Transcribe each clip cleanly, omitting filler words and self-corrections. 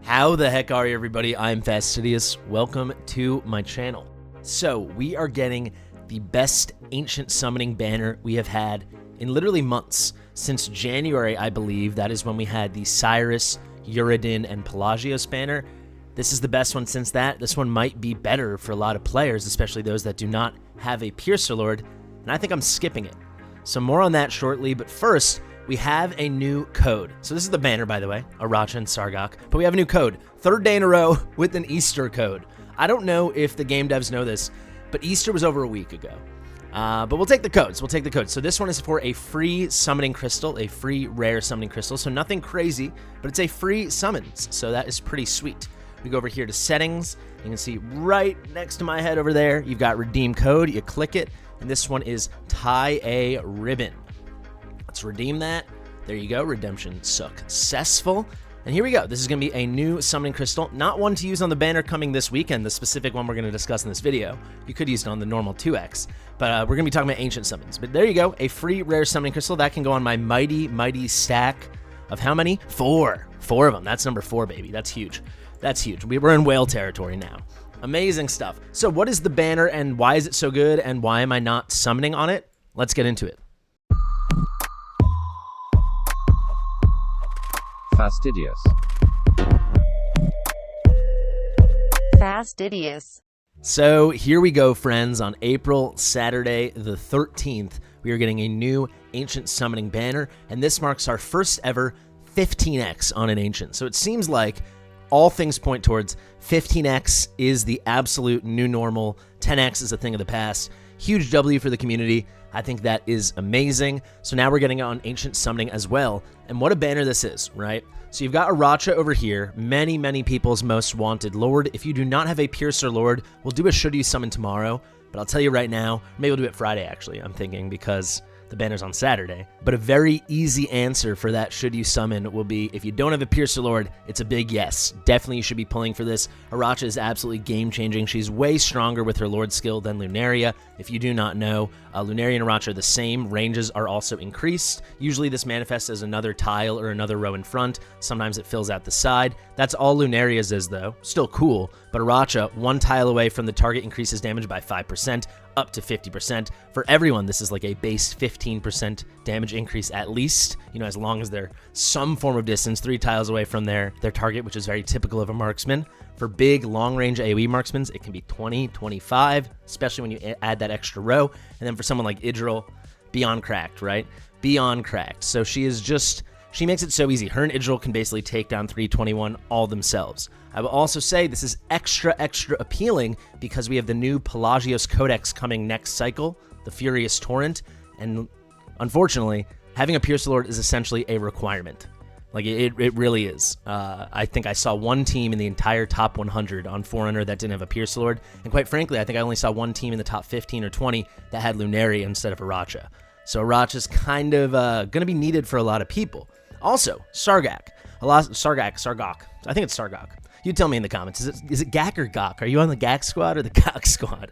How the heck are you, everybody? I'm Fast Fastidious. Welcome to my channel. So we are getting the best ancient summoning banner we have had in literally months. Since January, I believe, that is when we had the Cyrus, Uridin, and Pelagios banner. This is the best one since that. This one might be better for a lot of players, especially those that do not have a Piercer Lord, and I think I'm skipping it. So more on that shortly, but first, we have a new code. So this is the banner, by the way, Aracha Sargak, but we have a new code. Third day in a row with an Easter code. I don't know if the game devs know this, but Easter was over a week ago. But we'll take the codes. So this one is for a free summoning crystal, a free rare summoning crystal. So nothing crazy, but it's a free summons. So that is pretty sweet. We go over here to settings. You can see right next to my head over there, you've got redeem code. You click it, and this one is tie a ribbon. Let's redeem that. There you go. Redemption successful. And here we go. This is going to be a new summoning crystal, not one to use on the banner coming this weekend, the specific one we're going to discuss in this video. You could use it on the normal 2x, but we're going to be talking about ancient summons. But there you go. A free rare summoning crystal that can go on my mighty stack of how many? 4. 4 of them. That's number 4, baby. That's huge. That's huge. We're in whale territory now. Amazing stuff. So what is the banner and why is it so good and why am I not summoning on it? Let's get into it. Fastidious. Fastidious. So here we go, friends. On Saturday the 13th, we are getting a new ancient summoning banner, and this marks our first ever 15x on an ancient. So it seems like all things point towards 15x is the absolute new normal. 10x is a thing of the past. Huge W for the community. I think that is amazing. So now we're getting on ancient summoning as well. And what a banner this is, right? So you've got Aracha over here, many people's most wanted lord. If you do not have a Piercer Lord, we'll do a should you summon tomorrow. But I'll tell you right now, maybe we'll do it Friday actually, I'm thinking, because the banner's on Saturday. But a very easy answer for that should you summon will be, if you don't have a Piercer Lord, it's a big yes. Definitely you should be pulling for this. Aracha is absolutely game-changing. She's way stronger with her Lord skill than Lunaria. If you do not know, Lunaria and Aracha are the same. Ranges are also increased. Usually this manifests as another tile or another row in front. Sometimes it fills out the side. That's all Lunaria's is, though. Still cool, but Aracha, 1 tile away from the target, increases damage by 5%. Up to 50%. For everyone, this is like a base 15% damage increase at least, as long as they're some form of distance, 3 tiles away from their target, which is very typical of a marksman. For big, long-range AoE marksmen, it can be 20, 25, especially when you add that extra row. And then for someone like Idril, beyond cracked, right? Beyond cracked. So she makes it so easy. Her and Idril can basically take down 321 all themselves. I will also say this is extra appealing because we have the new Pelagios Codex coming next cycle, the Furious Torrent, and unfortunately, having a Piercer Lord is essentially a requirement. Like, it really is. I think I saw one team in the entire top 100 on Forerunner that didn't have a Piercer Lord, and quite frankly, I think I only saw one team in the top 15 or 20 that had Lunaria instead of Aracha. So Aracha's kind of going to be needed for a lot of people. Also, Sargak. Sargak. I think it's Sargak. You tell me in the comments. Is it Gak or Gok? Are you on the Gak squad or the Gok squad?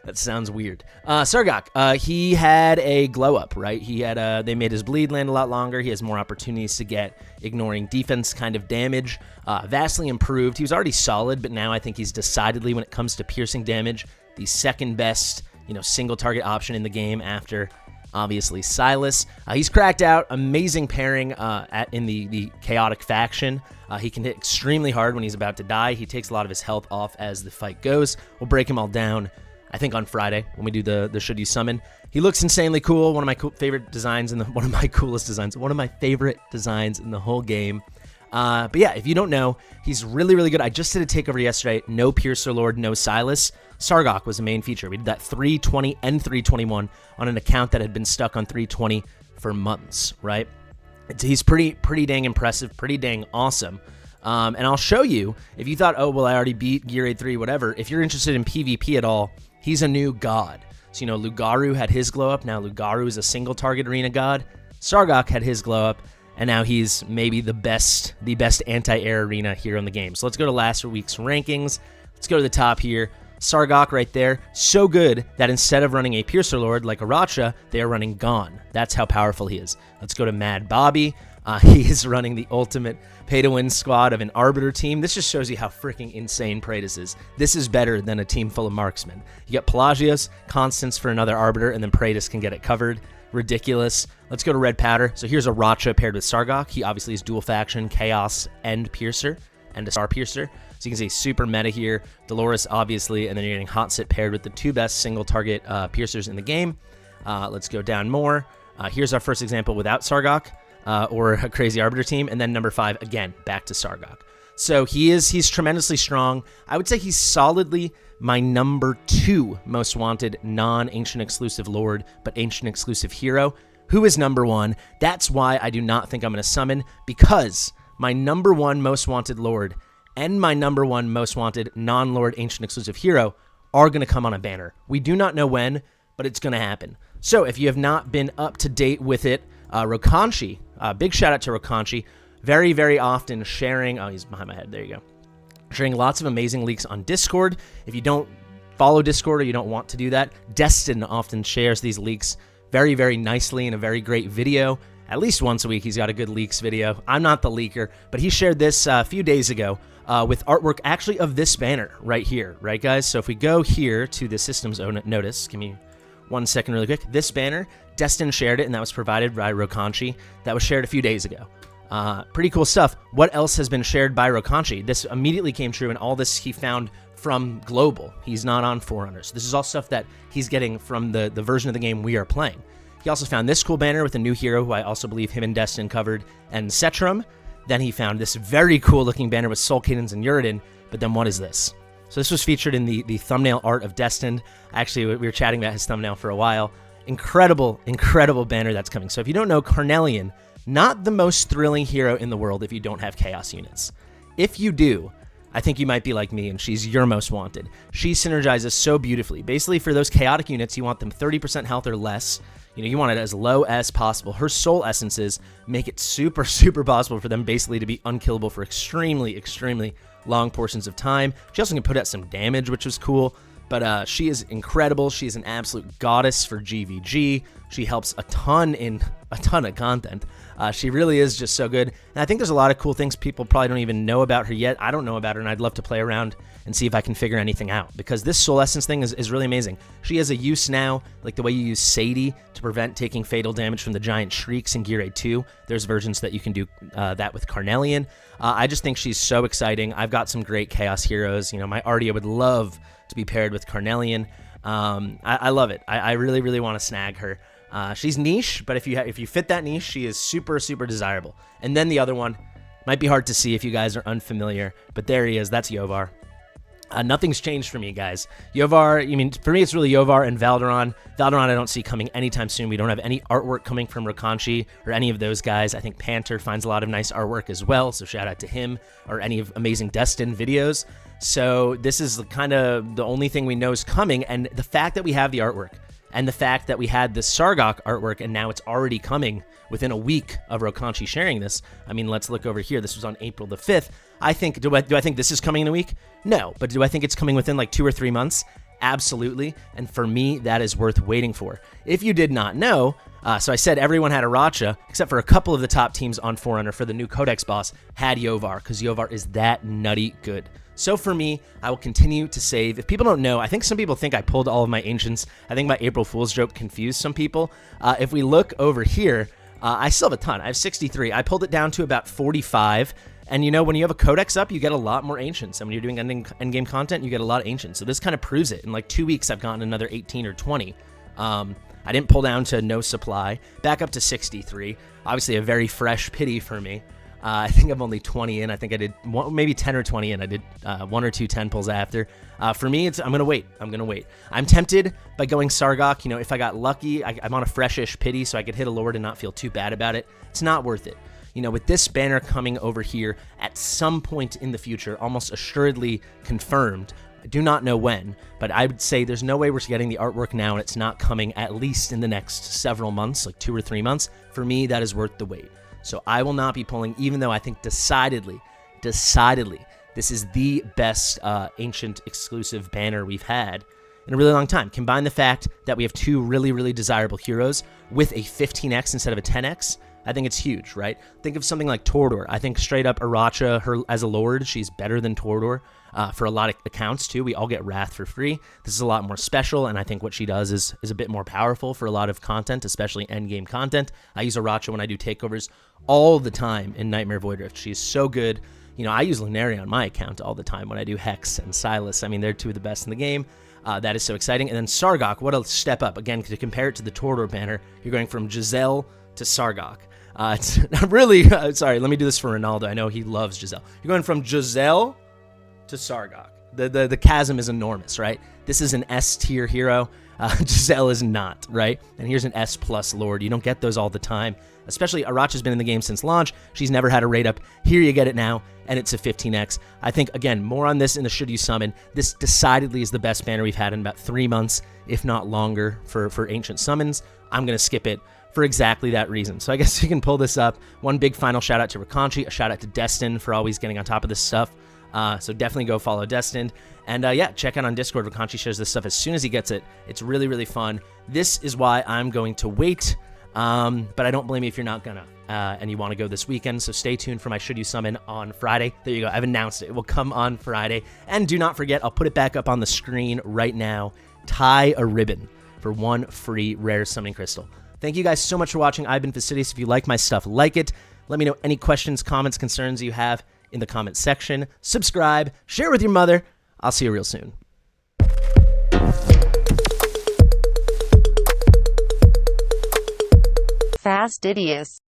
That sounds weird. Sargak, he had a glow up, right? He had they made his bleed land a lot longer. He has more opportunities to get ignoring defense kind of damage. Vastly improved. He was already solid, but now I think he's decidedly, when it comes to piercing damage, the second best, single target option in the game after, obviously, Silas. He's cracked out. Amazing pairing in the chaotic faction. He can hit extremely hard when he's about to die. He takes a lot of his health off as the fight goes. We'll break him all down, I think, on Friday when we do the should you summon. He looks insanely cool. One of my favorite designs one of my coolest designs. One of my favorite designs in the whole game. But yeah, if you don't know, he's really good. I just did a takeover yesterday. No Piercer Lord, no Silas. Sargak was the main feature. We did that 320 and 321 on an account that had been stuck on 320 for months, right? He's pretty dang impressive, pretty dang awesome. And I'll show you, if you thought, oh, well, I already beat Gear 8-3, whatever. If you're interested in PvP at all, he's a new god. So, Lugaru had his glow up. Now Lugaru is a single target arena god. Sargak had his glow up. And now he's maybe the best anti-air arena here on the game. So let's go to last week's rankings. Let's go to the top here. Sargak right there, so good that instead of running a Piercer Lord like Aracha, they are running Gone. That's how powerful he is. Let's go to Mad Bobby. He is running the ultimate pay-to-win squad of an Arbiter team. This just shows you how freaking insane Praetus is. This is better than a team full of marksmen. You get Pelagios, Constance for another Arbiter, and then Praetus can get it covered. Ridiculous. Let's go to Red Powder. So here's Aracha paired with Sargak. He obviously is dual faction, Chaos, and Piercer, and a Star Piercer. So you can see super meta here. Dolores, obviously, and then you're getting Hot Sit paired with the 2 best single-target Piercers in the game. Let's go down more. Here's our first example without Sargak. Or a crazy Arbiter team, and then number 5, again, back to Sargak. So he's tremendously strong. I would say he's solidly my number 2 most wanted non-Ancient exclusive Lord, but Ancient exclusive hero. Who is number 1? That's why I do not think I'm going to summon, because my number 1 most wanted Lord and my number 1 most wanted non-Lord Ancient exclusive hero are going to come on a banner. We do not know when, but it's going to happen. So if you have not been up to date with it, Rokanshi, big shout out to Rokanshi, very, very often sharing, oh, he's behind my head, there you go, sharing lots of amazing leaks on Discord. If you don't follow Discord or you don't want to do that, Destin often shares these leaks very, very nicely in a very great video. At least once a week, he's got a good leaks video. I'm not the leaker, but he shared this a few days ago with artwork actually of this banner right here, right, guys? So if we go here to the systems notice, give me 1 second really quick. This banner, Destin shared it, and that was provided by Rokanshi. That was shared a few days ago. Pretty cool stuff. What else has been shared by Rokanshi? This immediately came true, and all this he found from Global. He's not on Forerunner. So this is all stuff that he's getting from the version of the game we are playing. He also found this cool banner with a new hero, who I also believe him and Destin covered, and Cetrum. Then he found this very cool-looking banner with Soul Cadence and Uridin. But then what is this? So this was featured in the thumbnail art of Destin. Actually, we were chatting about his thumbnail for a while. Incredible, incredible banner that's coming. So if you don't know, Carnelian, not the most thrilling hero in the world if you don't have Chaos units. If you do, I think you might be like me, and she's your most wanted. She synergizes so beautifully. Basically, for those chaotic units, you want them 30% health or less. You know, you want it as low as possible. Her soul essences make it super, super possible for them basically to be unkillable for extremely, extremely long portions of time. She also can put out some damage, which was cool. But she is incredible. She is an absolute goddess for GVG. She helps a ton of content. She really is just so good. And I think there's a lot of cool things people probably don't even know about her yet. I don't know about her, and I'd love to play around and see if I can figure anything out, because this Soul Essence thing is really amazing. She has a use now, like the way you use Sadie to prevent taking fatal damage from the giant shrieks in Gear 8 2. There's versions that you can do that with Carnelian. I just think she's so exciting. I've got some great Chaos heroes. You know, my Ardia would love to be paired with Carnelian. I love it. I really, really want to snag her. She's niche, but if you fit that niche, she is super, super desirable. And then the other one might be hard to see if you guys are unfamiliar, but there he is. That's Yovar. Nothing's changed for me, guys. Yovar, I mean, for me, it's really Yovar and Valderon. Valderon I don't see coming anytime soon. We don't have any artwork coming from Rokanshi or any of those guys. I think Panther finds a lot of nice artwork as well, so shout out to him, or any of Amazing Destin videos. So this is kind of the only thing we know is coming, and the fact that we have the artwork, and the fact that we had the Sargak artwork, and now it's already coming within a week of Rokanshi sharing this. I mean, let's look over here. This was on April the 5th. I think, do I think this is coming in a week? No, but do I think it's coming within like 2 or 3 months? Absolutely, and for me, that is worth waiting for. If you did not know, so I said everyone had Aracha, except for a couple of the top teams on Forerunner for the new Codex boss had Yovar, because Yovar is that nutty good. So for me, I will continue to save. If people don't know, I think some people think I pulled all of my Ancients. I think my April Fool's joke confused some people. If we look over here, I still have a ton. I have 63. I pulled it down to about 45. And you know, when you have a Codex up, you get a lot more Ancients. And when you're doing endgame content, you get a lot of Ancients. So this kind of proves it. In like 2 weeks, I've gotten another 18 or 20. I didn't pull down to no supply. Back up to 63. Obviously a very fresh pity for me. I think I'm only 20 in. I think I did maybe 10 or 20 in. I did 1 or 2 10 pulls after. For me, I'm going to wait. I'm tempted by going Sargak. You know, if I got lucky, I'm on a freshish pity, so I could hit a Lord and not feel too bad about it. It's not worth it. You know, with this banner coming over here at some point in the future, almost assuredly confirmed, I do not know when, but I would say there's no way we're getting the artwork now and it's not coming at least in the next several months, like 2 or 3 months. For me, that is worth the wait. So I will not be pulling, even though I think decidedly, this is the best Ancient exclusive banner we've had in a really long time. Combine the fact that we have 2 really, really desirable heroes with a 15x instead of a 10x. I think it's huge, right? Think of something like Torador. I think straight up Aracha, her as a lord, she's better than Torador for a lot of accounts too. We all get Wrath for free. This is a lot more special, and I think what she does is a bit more powerful for a lot of content, especially endgame content. I use Aracha when I do takeovers all the time in Nightmare Voidrift. She's so good. You know, I use Lunari on my account all the time when I do Hex and Silas. I mean, they're two of the best in the game. That is so exciting. And then Sargak, what a step up. Again, to compare it to the Torador banner, you're going from Giselle to Sargak. It's really, sorry, let me do this for Ronaldo. I know he loves Giselle. You're going from Giselle to Sargak. The chasm is enormous, right? This is an S tier hero. Giselle is not, right? And here's an S plus Lord. You don't get those all the time. Especially Aracha's been in the game since launch. She's never had a rate up. Here you get it now, and it's a 15x. I think, again, more on this in the Should You Summon. This decidedly is the best banner we've had in about 3 months, if not longer, for Ancient Summons. I'm going to skip it for exactly that reason. So I guess you can pull this up. One big final shout out to Rakanchi, a shout out to Destin for always getting on top of this stuff. So definitely go follow Destin. And yeah, check out on Discord. Rakanchi shares this stuff as soon as he gets it. It's really, really fun. This is why I'm going to wait. But I don't blame you if you're not gonna, and you want to go this weekend. So stay tuned for my Should You Summon on Friday. There you go. I've announced it. It will come on Friday. And do not forget, I'll put it back up on the screen right now. Tie a ribbon for 1 free rare summoning crystal. Thank you guys so much for watching. I've been Fastidious. If you like my stuff, like it. Let me know any questions, comments, concerns you have in the comment section. Subscribe, share with your mother. I'll see you real soon. Fastidious.